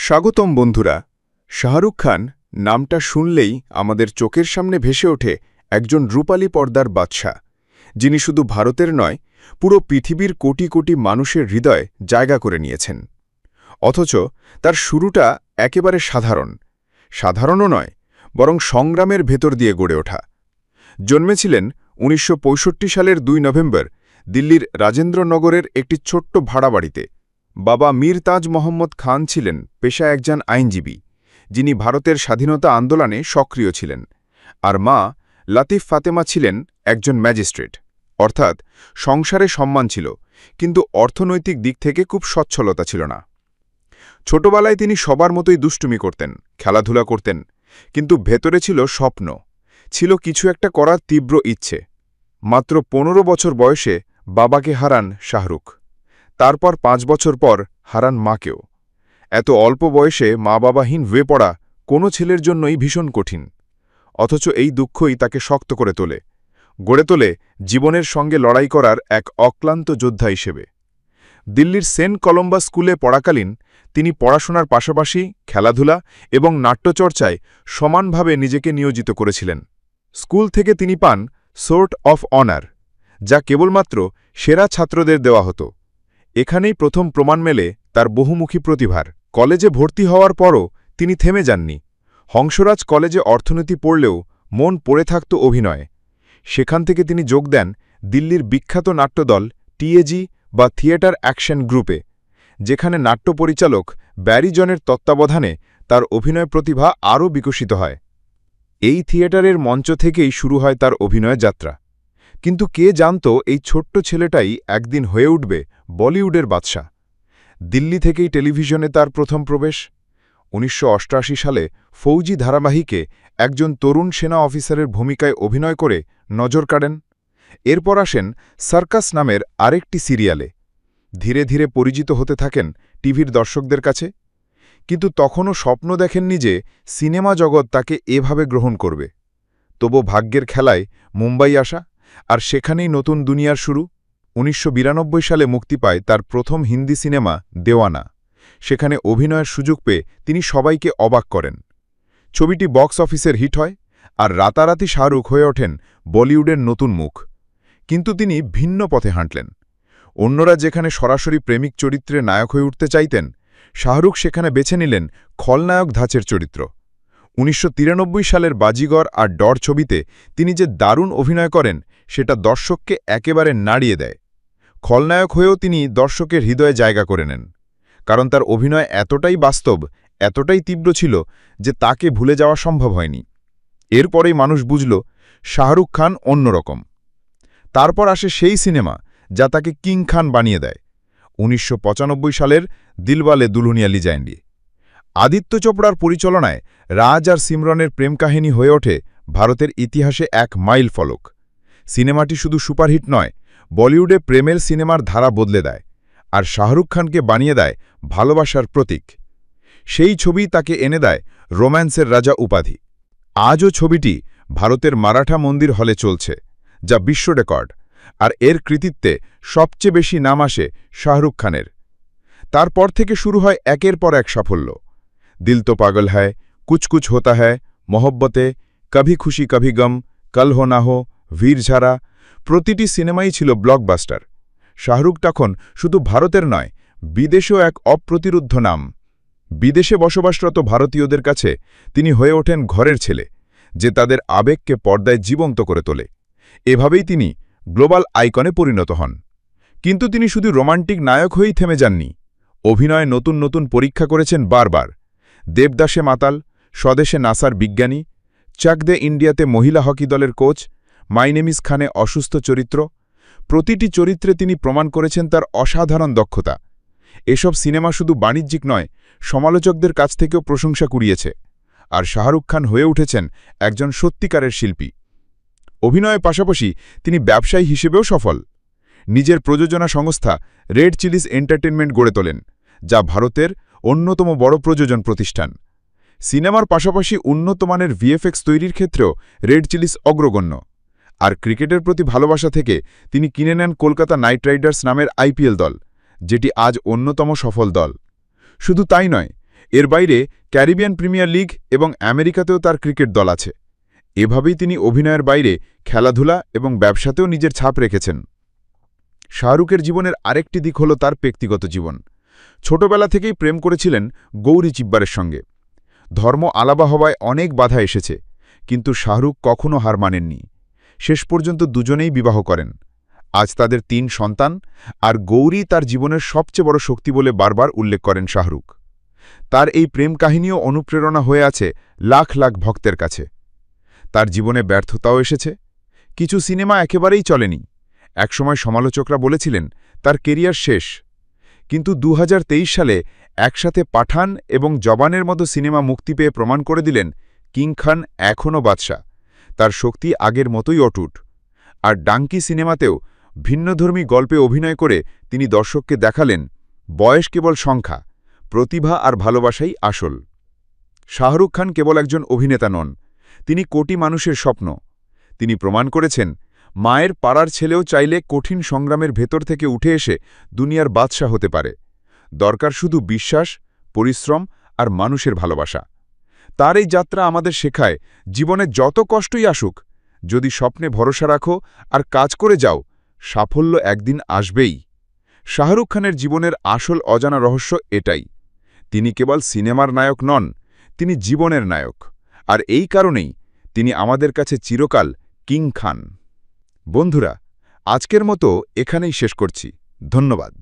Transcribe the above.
স্বাগতম বন্ধুরা। শাহরুখ খান নামটা শুনলেই আমাদের চোখের সামনে ভেসে ওঠে একজন রূপালী পর্দার বাদশা, যিনি শুধু ভারতের নয়, পুরো পৃথিবীর কোটি কোটি মানুষের হৃদয়ে জায়গা করে নিয়েছেন। অথচ তার শুরুটা একেবারে সাধারণও নয়, বরং সংগ্রামের ভেতর দিয়ে গড়ে ওঠা। জন্মেছিলেন ১৯৬৫ সালের ২ নভেম্বর দিল্লির রাজেন্দ্রনগরের একটি ছোট্ট ভাড়া বাড়িতে। বাবা মীর তাজ মোহাম্মদ খান ছিলেন পেশায় একজন আইনজীবী, যিনি ভারতের স্বাধীনতা আন্দোলনে সক্রিয় ছিলেন, আর মা লতিফ ফাতেমা ছিলেন একজন ম্যাজিস্ট্রেট। অর্থাৎ সংসারে সম্মান ছিল, কিন্তু অর্থনৈতিক দিক থেকে খুব সচ্ছলতা ছিল না। ছোটবেলায় তিনি সবার মতোই দুষ্টুমি করতেন, খেলাধুলা করতেন, কিন্তু ভেতরে ছিল স্বপ্ন, ছিল কিছু একটা করার তীব্র ইচ্ছে। মাত্র ১৫ বছর বয়সে বাবাকে হারান শাহরুখ। তারপর ৫ বছর পর হারান মাকেও। এত অল্প বয়সে মা-বাবাহীন হয়ে পড়া কোনো ছেলের জন্যই ভীষণ কঠিন। অথচ এই দুঃখই তাকে শক্ত করে গড়ে তোলে জীবনের সঙ্গে লড়াই করার এক অক্লান্ত যোদ্ধা হিসেবে। দিল্লির সেন্ট কলম্বাস স্কুলে পড়াকালীন তিনি পড়াশোনার পাশাপাশি খেলাধুলা এবং নাট্যচর্চায় সমানভাবে নিজেকে নিয়োজিত করেছিলেন। স্কুল থেকে তিনি পান সোর্ট অফ অনার, যা কেবলমাত্র সেরা ছাত্রদের দেওয়া হতো। এখানেই প্রথম প্রমাণ মেলে তার বহুমুখী প্রতিভার। কলেজে ভর্তি হওয়ার পরও তিনি থেমে যাননি। হংসরাজ কলেজে অর্থনীতি পড়লেও মন পড়ে থাকত অভিনয়ে। সেখান থেকে তিনি যোগ দেন দিল্লির বিখ্যাত নাট্যদল টিএজি বা থিয়েটার অ্যাকশন গ্রুপে, যেখানে নাট্য পরিচালক ব্যারি জনের তত্ত্বাবধানে তার অভিনয় প্রতিভা আরও বিকশিত হয়। এই থিয়েটারের মঞ্চ থেকেই শুরু হয় তার অভিনয় যাত্রা। কিন্তু কে জানত এই ছোট্ট ছেলেটাই একদিন হয়ে উঠবে বলিউডের বাদশা। দিল্লি থেকেই টেলিভিশনে তার প্রথম প্রবেশ। ১৯৮৮ সালে ফৌজি ধারাবাহিকে একজন তরুণ সেনা অফিসারের ভূমিকায় অভিনয় করে নজর কাড়েন। এরপর আসেন সার্কাস নামের আরেকটি সিরিয়ালে। ধীরে ধীরে পরিচিত হতে থাকেন টিভির দর্শকদের কাছে। কিন্তু তখনও স্বপ্ন দেখেননি যে সিনেমা জগৎ তাকে এভাবে গ্রহণ করবে। তবু ভাগ্যের খেলায় মুম্বাই আসা, আর সেখানেই নতুন দুনিয়ার শুরু। ১৯৯২ সালে মুক্তি পায় তার প্রথম হিন্দি সিনেমা দেওয়ানা। সেখানে অভিনয়ের সুযোগ পেয়ে তিনি সবাইকে অবাক করেন। ছবিটি বক্স অফিসের হিট হয়, আর রাতারাতি শাহরুখ হয়ে ওঠেন বলিউডের নতুন মুখ। কিন্তু তিনি ভিন্ন পথে হাঁটলেন। অন্যরা যেখানে সরাসরি প্রেমিক চরিত্রে নায়ক হয়ে উঠতে চাইতেন, শাহরুখ সেখানে বেছে নিলেন খলনায়ক ধাঁচের চরিত্র। ১৯৯৩ সালের বাজিগর আর ডর ছবিতে তিনি যে দারুণ অভিনয় করেন, সেটা দর্শককে একেবারে নাড়িয়ে দেয়। খলনায়ক হয়েও তিনি দর্শকের হৃদয়ে জায়গা করে নেন, কারণ তার অভিনয় এতটাই বাস্তব, এতটাই তীব্র ছিল যে তাকে ভুলে যাওয়া সম্ভব হয়নি। এরপরেই মানুষ বুঝল শাহরুখ খান অন্যরকম। তারপর আসে সেই সিনেমা যা তাকে কিং খান বানিয়ে দেয়, ১৯৯৫ সালের দিলওয়ালে দুলহনিয়া লে জায়েঙ্গে। আদিত্য চোপড়ার পরিচালনায় রাজ আর সিমরনের প্রেম কাহিনী হয়ে ওঠে ভারতের ইতিহাসে এক মাইল ফলক। সিনেমাটি শুধু সুপারহিট নয়, বলিউডে প্রেমের সিনেমার ধারা বদলে দেয়, আর শাহরুখ খানকে বানিয়ে দেয় ভালোবাসার প্রতীক। সেই ছবি তাকে এনে দেয় রোম্যান্সের রাজা উপাধি। আজও ছবিটি ভারতের মারাঠা মন্দির হলে চলছে, যা বিশ্ব রেকর্ড, আর এর কৃতিত্বে সবচেয়ে বেশি নাম আসে শাহরুখ খানের। তারপর থেকে শুরু হয় একের পর এক সাফল্য। দিল তো পাগল হ্যায়, কুছ কুছ হোতা হ্যায়, মহব্বতে, কভি খুশি কভি গম, কল হো না হো, ভীর ঝারা, প্রতিটি সিনেমাই ছিল ব্লকবাস্টার। শাহরুখ তখন শুধু ভারতের নয়, বিদেশেও এক অপ্রতিরুদ্ধ নাম। বিদেশে বসবাসরত ভারতীয়দের কাছে তিনি হয়ে ওঠেন ঘরের ছেলে, যে তাদের আবেগকে পর্দায় জীবন্ত করে তোলে। এভাবেই তিনি গ্লোবাল আইকনে পরিণত হন। কিন্তু তিনি শুধু রোমান্টিক নায়ক হয়েই থেমে যাননি। অভিনয়ে নতুন নতুন পরীক্ষা করেছেন বারবার। দেবদাসে মাতাল, স্বদেশে নাসার বিজ্ঞানী, চাক দে ইন্ডিয়াতে মহিলা হকি দলের কোচ, মাই নেম ইজ খানে অসুস্থ চরিত্র। প্রতিটি চরিত্রে তিনি প্রমাণ করেছেন তার অসাধারণ দক্ষতা। এসব সিনেমা শুধু বাণিজ্যিক নয়, সমালোচকদের কাছ থেকেও প্রশংসা কুড়িয়েছে। আর শাহরুখ খান হয়ে উঠেছেন একজন সত্যিকারের শিল্পী। অভিনয়ের পাশাপাশি তিনি ব্যবসায়ী হিসেবেও সফল। নিজের প্রযোজনা সংস্থা রেড চিলিজ এন্টারটেনমেন্ট গড়ে তোলেন, যা ভারতের অন্যতম বড় প্রযোজন প্রতিষ্ঠান। সিনেমার পাশাপাশি উন্নতমানের ভিএফএক্স তৈরির ক্ষেত্রেও রেড চিলিজ অগ্রগণ্য। আর ক্রিকেটের প্রতি ভালোবাসা থেকে তিনি কিনে নেন কলকাতা নাইট রাইডার্স নামের আইপিএল দল, যেটি আজ অন্যতম সফল দল। শুধু তাই নয়, এর বাইরে ক্যারিবিয়ান প্রিমিয়ার লিগ এবং আমেরিকাতেও তার ক্রিকেট দল আছে। এভাবেই তিনি অভিনয়ের বাইরে খেলাধুলা এবং ব্যবসাতেও নিজের ছাপ রেখেছেন। শাহরুখের জীবনের আরেকটি দিক হল তার ব্যক্তিগত জীবন। ছোটবেলা থেকেই প্রেম করেছিলেন গৌরী চিব্বারের সঙ্গে। ধর্ম আলাদা হওয়ায় অনেক বাধা এসেছে, কিন্তু শাহরুখ কখনও হার মানেননি। শেষ পর্যন্ত দুজনেই বিবাহ করেন। আজ তাদের ৩ সন্তান, আর গৌরী তার জীবনের সবচেয়ে বড় শক্তি বলে বারবার উল্লেখ করেন শাহরুখ। তার এই প্রেম কাহিনীও অনুপ্রেরণা হয়ে আছে লাখ লাখ ভক্তের কাছে। তার জীবনে ব্যর্থতাও এসেছে। কিছু সিনেমা একেবারেই চলেনি। একসময় সমালোচকরা বলেছিলেন তার কেরিয়ার শেষ। কিন্তু ২০২৩ সালে একসাথে পাঠান এবং জবানের মতো সিনেমা মুক্তি পেয়ে প্রমাণ করে দিলেন কিং খান এখনও বাদশা। তার শক্তি আগের মতোই অটুট। আর ডাঙ্কি সিনেমাতেও ভিন্নধর্মী গল্পে অভিনয় করে তিনি দর্শককে দেখালেন বয়স কেবল সংখ্যা, প্রতিভা আর ভালোবাসাই আসল। শাহরুখ খান কেবল একজন অভিনেতা নন, তিনি কোটি মানুষের স্বপ্ন। তিনি প্রমাণ করেছেন মায়ের পাড়ার ছেলেও চাইলে কঠিন সংগ্রামের ভেতর থেকে উঠে এসে দুনিয়ার বাদশা হতে পারে। দরকার শুধু বিশ্বাস, পরিশ্রম আর মানুষের ভালোবাসা। তার এই যাত্রা আমাদের শেখায় জীবনে যত কষ্টই আসুক, যদি স্বপ্নে ভরসা রাখো আর কাজ করে যাও, সাফল্য একদিন আসবেই। শাহরুখ খানের জীবনের আসল অজানা রহস্য এটাই, তিনি কেবল সিনেমার নায়ক নন, তিনি জীবনের নায়ক। আর এই কারণেই তিনি আমাদের কাছে চিরকাল কিং খান। বন্ধুরা, আজকের মতো এখানেই শেষ করছি। ধন্যবাদ।